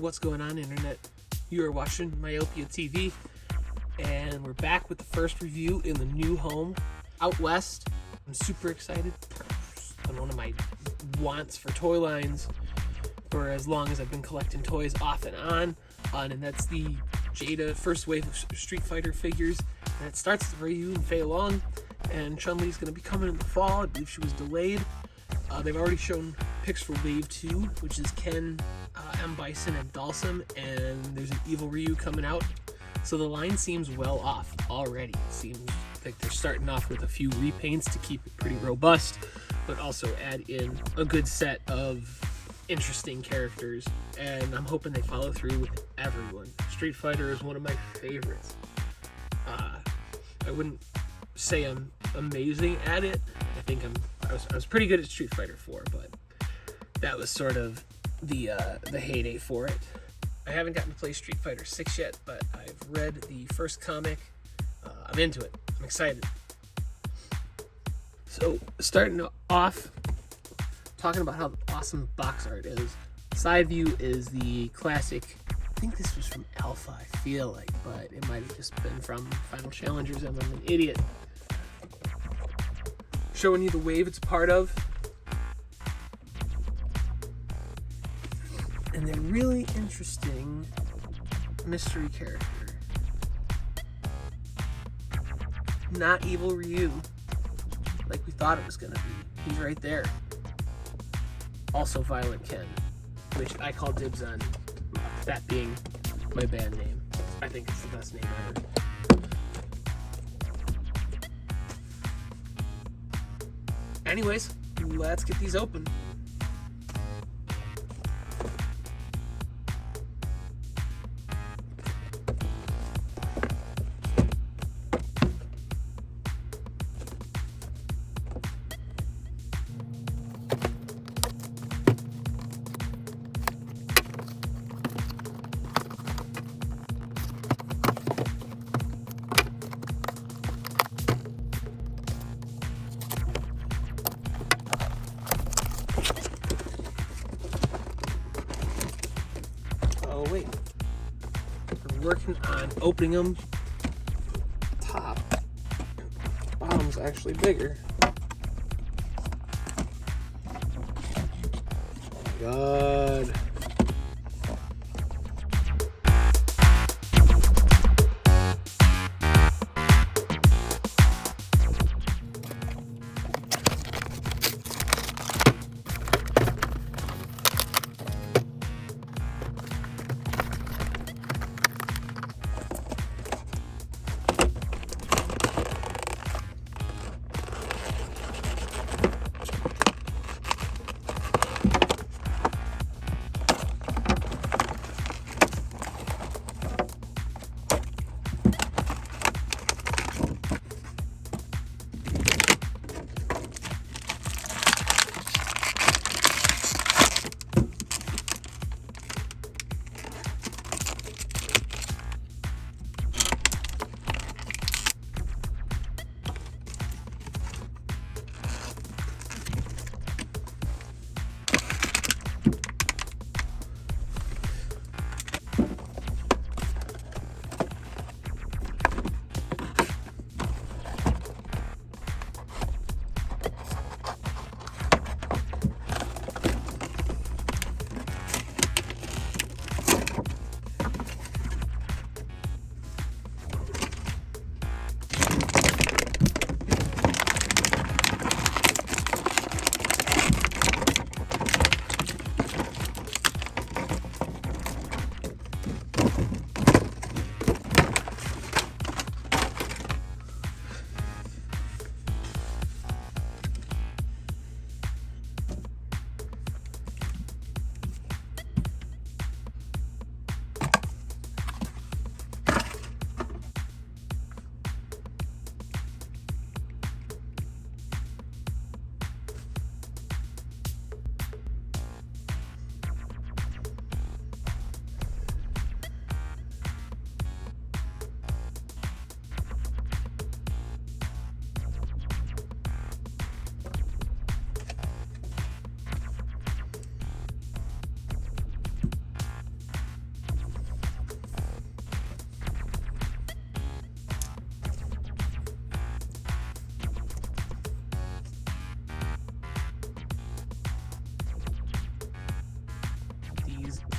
What's going on, internet? You are watching myopia-tv, and we're back with the first review in the new home out west. I'm super excited. And one of my wants for toy lines for as long as I've been collecting toys off and on, and that's the Jada first wave of Street Fighter figures. And it starts with Ryu and Fei Long, and Chun-Li's going to be coming in the fall. I believe she was delayed. They've already shown pics for Wave 2, which is Ken, M. Bison, and Dalsum, and there's an Evil Ryu coming out. So the line seems well off already. It seems like they're starting off with a few repaints to keep it pretty robust, but also add in a good set of interesting characters, and I'm hoping they follow through with everyone. Street Fighter is one of my favorites. I wouldn't say I'm amazing at it. I think I was pretty good at Street Fighter 4, but that was sort of the heyday for it. I haven't gotten to play Street Fighter 6 yet, but I've read the first comic. I'm into it. I'm excited. So, starting off, talking about how awesome box art is. Side view is the classic. I think this was from Alpha, I feel like, but it might have just been from Final Challengers, and I'm an idiot. Showing you the wave it's a part of. And they're really interesting mystery character. Not Evil Ryu, like we thought it was gonna be. He's right there. Also Violent Ken, which I call dibs on that being my band name. I think it's the best name ever. Anyways, let's get these open. Oh wait, we're working on opening them. Top, bottom's actually bigger. Oh my god.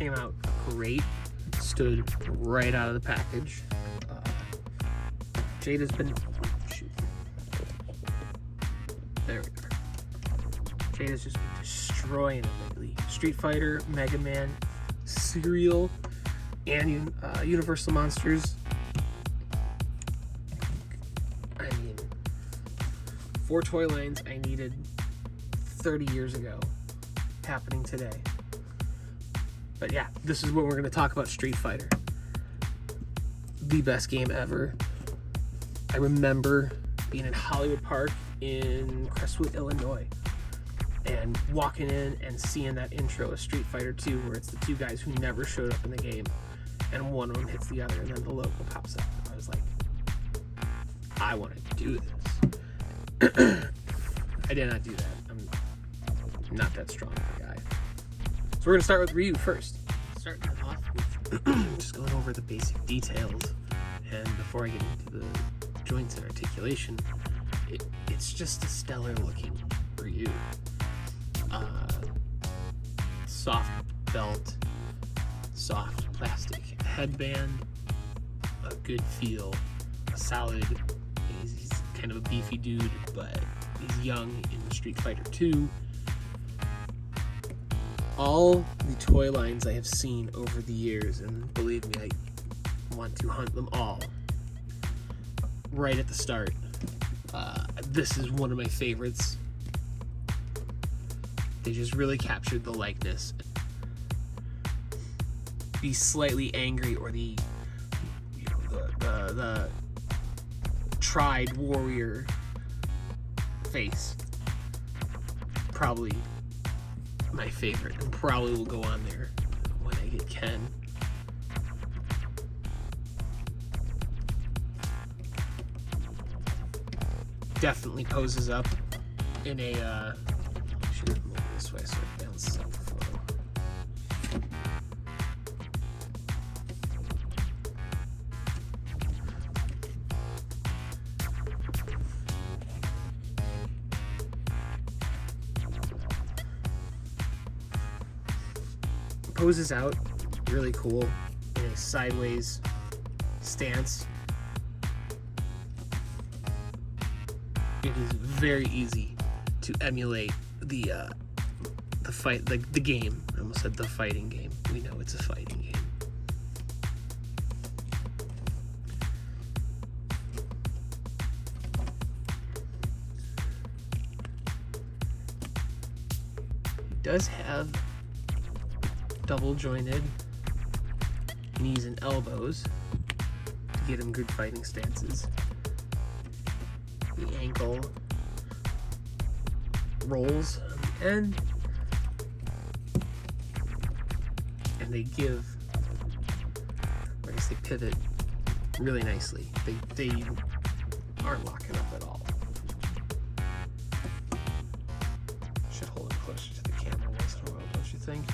came out great. Stood right out of the package. Jada's been... Shoot. There we are. Jada's just been destroying it lately. Street Fighter, Mega Man, Serial, and Universal Monsters. I mean, 4 toy lines I needed 30 years ago happening today. But yeah, this is what we're going to talk about. Street Fighter. The best game ever. I remember being in Hollywood Park in Crestwood, Illinois, and walking in and seeing that intro of Street Fighter 2, where it's the 2 guys who never showed up in the game, and one of them hits the other, and then the logo pops up. I was like, I want to do this. I did not do that. I'm not that strong of a guy. So we're going to start with Ryu first. Starting off with just going over the basic details, and before I get into the joints and articulation, it's just a stellar looking Ryu. Soft belt, soft plastic headband, a good feel, a solid. He's kind of a beefy dude, but he's young in Street Fighter 2. All the toy lines I have seen over the years, and believe me, I want to hunt them all right at the start. This is one of my favorites. They just really captured the likeness. The slightly angry, or the tried warrior face, probably my favorite, and probably will go on there when I get Ken. Definitely poses up in a should have moved this way so it bounces off the photo. Poses out really cool in a sideways stance. It is very easy to emulate the fight, the game. I almost said the fighting game. We know it's a fighting game. It does have double jointed knees and elbows to get him good fighting stances. The ankle rolls and they give, I guess they pivot really nicely. They aren't locking up at all. Should hold it closer to the camera once in a while, don't you think?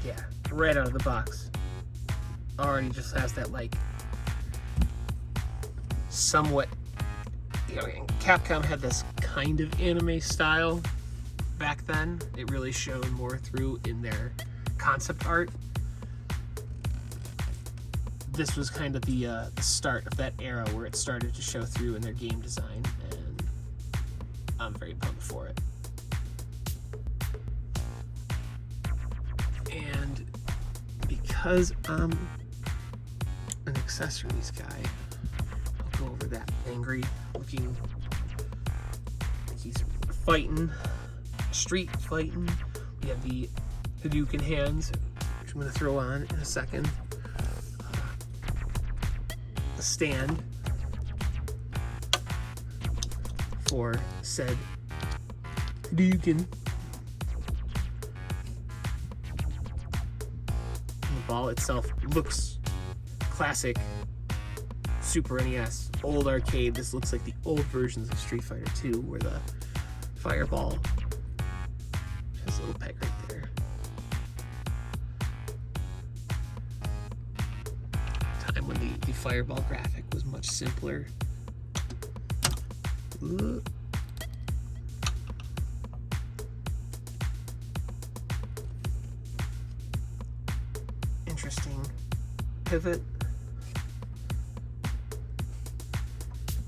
Yeah, right out of the box. Already just has that, like, somewhat, you know, Capcom had this kind of anime style back then. It really showed more through in their concept art. This was kind of the start of that era where it started to show through in their game design, and I'm very pumped for it. And because I'm an accessories guy, I'll go over that angry looking, he's fighting, street fighting. We have the Hadouken hands, which I'm going to throw on in a second. The stand for said Hadouken. The ball itself looks classic Super NES, old arcade. This looks like the old versions of Street Fighter 2, where the fireball has a little peg right there. Time when the fireball graphic was much simpler. Interesting pivot.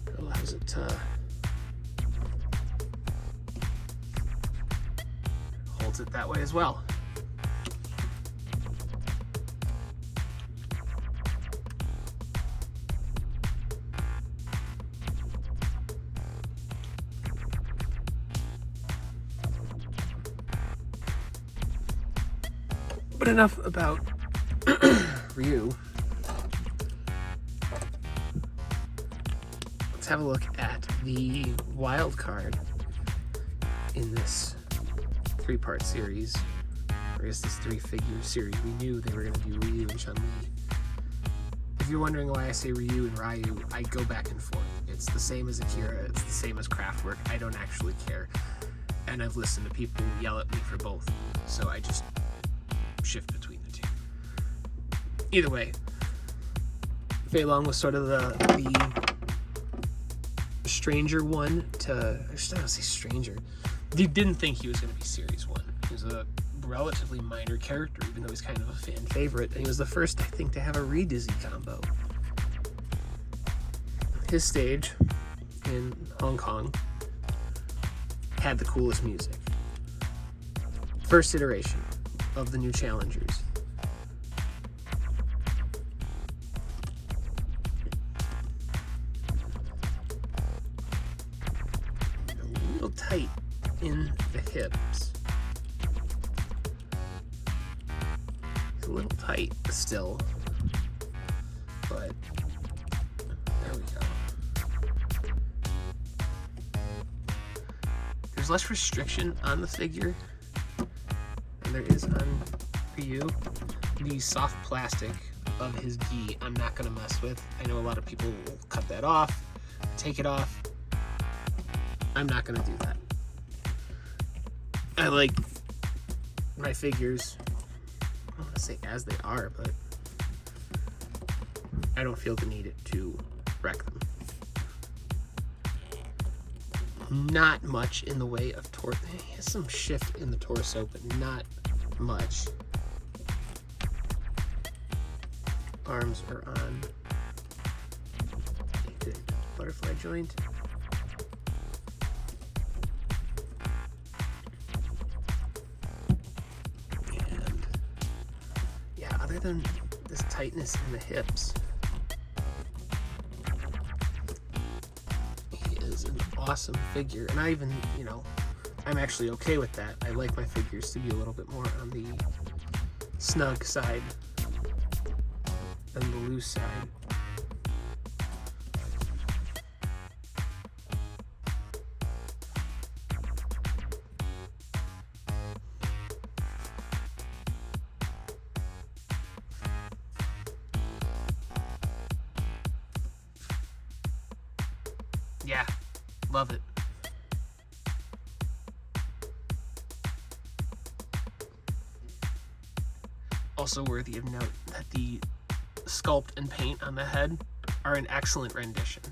It allows it to holds it that way as well. But enough about Ryu. Let's have a look at the wild card in this 3-part series. Or I guess this 3-figure series. We knew they were going to do Ryu and Chun-Li. If you're wondering why I say Ryu and Ryu, I go back and forth. It's the same as Akira, it's the same as Kraftwerk. I don't actually care. And I've listened to people yell at me for both. So I just shift between the two. Either way, Fei Long was sort of the stranger one to, I should not say stranger. You didn't think he was going to be Series 1. He was a relatively minor character, even though he's kind of a fan favorite. And he was the first, I think, to have a Re-Dizzy combo. His stage in Hong Kong had the coolest music. First iteration of the new challengers. A little tight in the hips. It's a little tight still, but there we go. There's less restriction on the figure than there is on Ryu. The soft plastic of his gi I'm not going to mess with. I know a lot of people will cut that off, take it off. I'm not going to do that. I like my figures, I don't want to say as they are, but I don't feel the need to wreck them. Not much in the way of torso. He has some shift in the torso, but not much. Arms are on a good butterfly joint. And yeah, other than this tightness in the hips, he is an awesome figure. And I even, I'm actually okay with that. I like my figures to be a little bit more on the snug side than the loose side. Yeah, love it. Also worthy of note that the sculpt and paint on the head are an excellent rendition.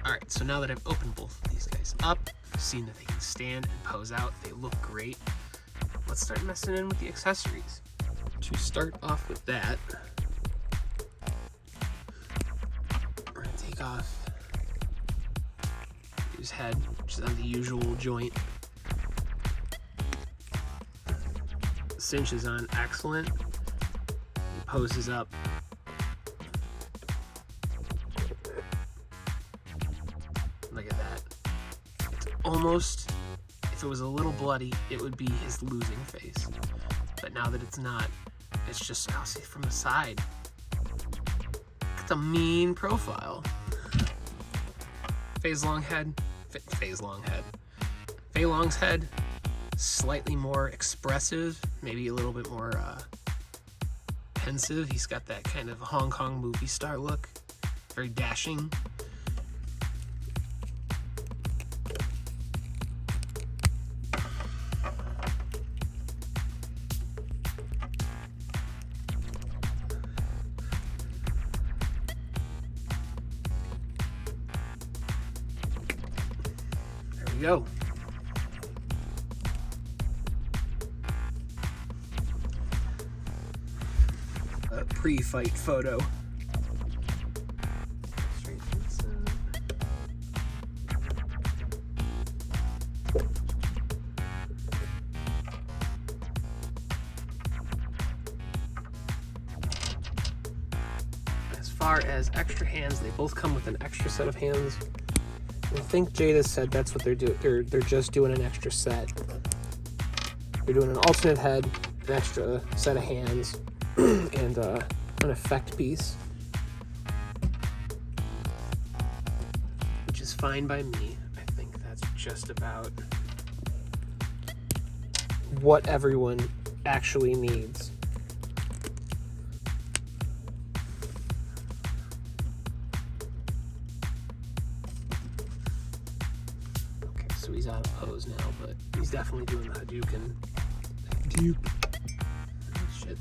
Alright, so now that I've opened both of these guys up, I've seen that they can stand and pose out, they look great. Let's start messing in with the accessories. To start off with that, we're going to take off his head, which is on the usual joint. Cinch is on excellent. He poses up. Look at that. It's almost, if it was a little bloody, it would be his losing face. But now that it's not, it's just, I'll see from the side. Look at the mean profile. Fei Long's head, slightly more expressive, maybe a little bit more pensive. He's got that kind of Hong Kong movie star look, very dashing. we go. A pre-fight photo. Straight from the side. As far as extra hands, they both come with an extra set of hands. I think Jada said that's what they're doing. They're just doing an extra set. They're doing an alternate head, an extra set of hands, and an effect piece, which is fine by me. I think that's just about what everyone actually needs. Okay, so he's out of pose now, but he's definitely doing the Hadouken. Hadouken. Oh, shit.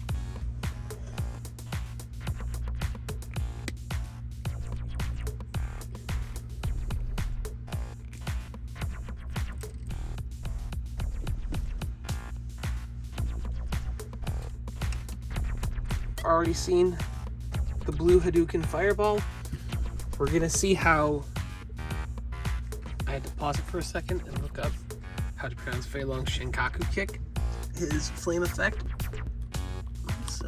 Already seen the blue Hadouken fireball. We're gonna see how, I had to pause it for a second and look up how to pronounce Fei Long's Shinkaku kick, his flame effect. Let's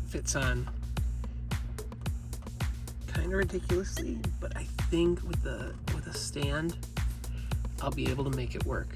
fits on kind of ridiculously, but I think with a stand, I'll be able to make it work.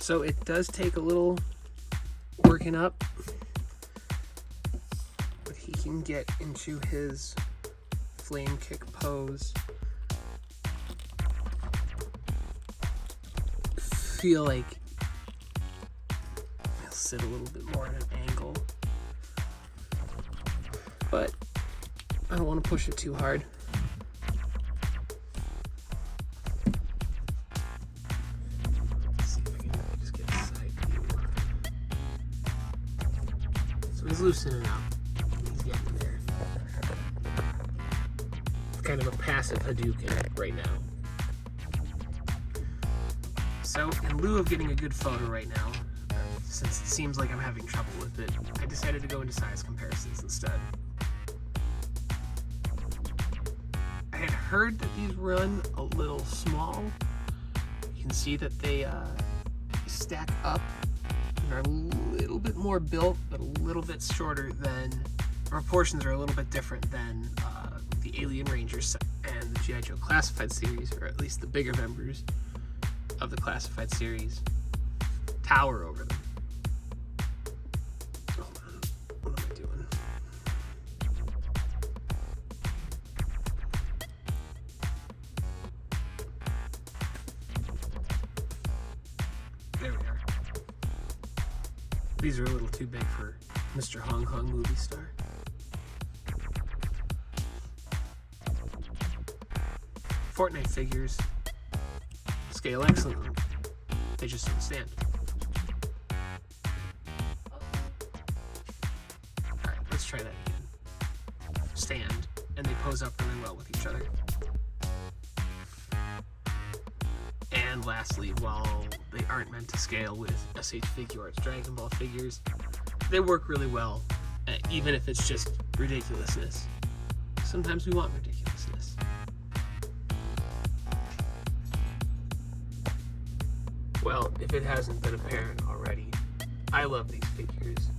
So it does take a little working up, but he can get into his flame kick pose. Feel like he'll sit a little bit more at an angle, but I don't want to push it too hard. He's loosening up. He's getting there. It's kind of a passive Hadouken right now. So, in lieu of getting a good photo right now, since it seems like I'm having trouble with it, I decided to go into size comparisons instead. I had heard that these run a little small. You can see that they stack up and are a little bit more built, but a little bit shorter than, proportions are a little bit different than the Alien Rangers set and the G.I. Joe Classified series, or at least the bigger members of the Classified series, tower over them. Hold on, what am I doing? There we are. These are a little too big for Mr. Hong Kong movie star. Fortnite figures scale excellently. They just don't stand. Alright, try that again. Stand, and they pose up really well with each other. And lastly, while they aren't meant to scale with SH Figuarts Dragon Ball figures, they work really well, even if it's just ridiculousness. Sometimes we want ridiculousness. Well, if it hasn't been apparent already, I love these figures.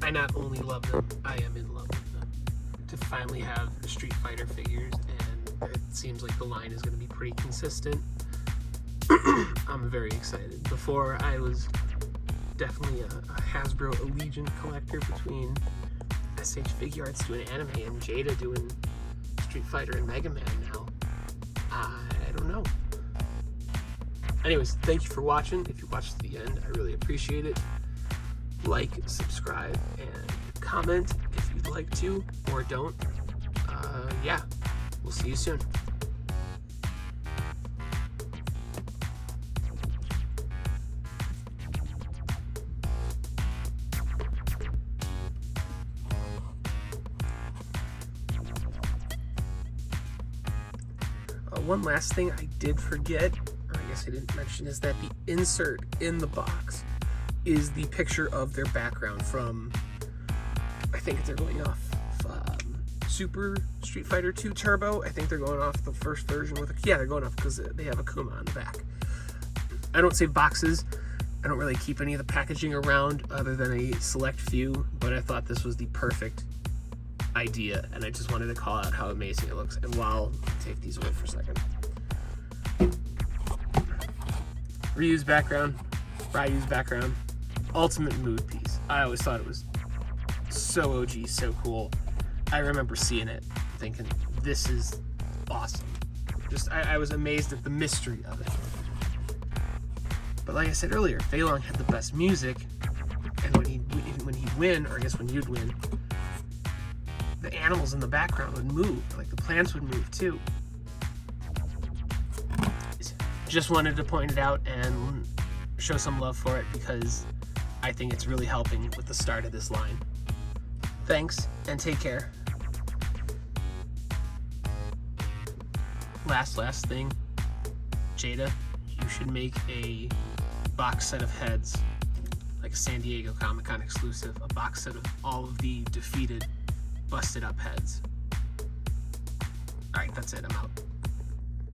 I not only love them, I am in love with them. To finally have the Street Fighter figures, and it seems like the line is going to be pretty consistent, I'm very excited. Before, I was definitely a Hasbro Allegiant collector between SH Figuarts doing anime and Jada doing Street Fighter and Mega Man now. I don't know. Anyways, thank you for watching. If you watched to the end, I really appreciate it. Like, subscribe, and comment if you'd like to, or don't. Yeah, we'll see you soon. One last thing I did forget, or I guess I didn't mention, is that the insert in the box is the picture of their background from, I think they're going off Super Street Fighter 2 Turbo. I think they're going off the first version with they're going off because they have Akuma on the back. I don't save boxes. I don't really keep any of the packaging around other than a select few, but I thought this was the perfect idea, and I just wanted to call out how amazing it looks. And while take these away for a second, reuse background, reuse background, ultimate mood piece. I always thought it was so OG, so cool. I remember seeing it thinking, this is awesome. Just I was amazed at the mystery of it. But like I said earlier, Fei Long had the best music, and when he'd win, or I guess when you'd win, the animals in the background would move, like the plants would move too. Just wanted to point it out and show some love for it because I think it's really helping with the start of this line. Thanks, and take care. Last thing, Jada, you should make a box set of heads, like a San Diego Comic-Con exclusive, a box set of all of the defeated, busted up heads. Alright, that's it, I'm out.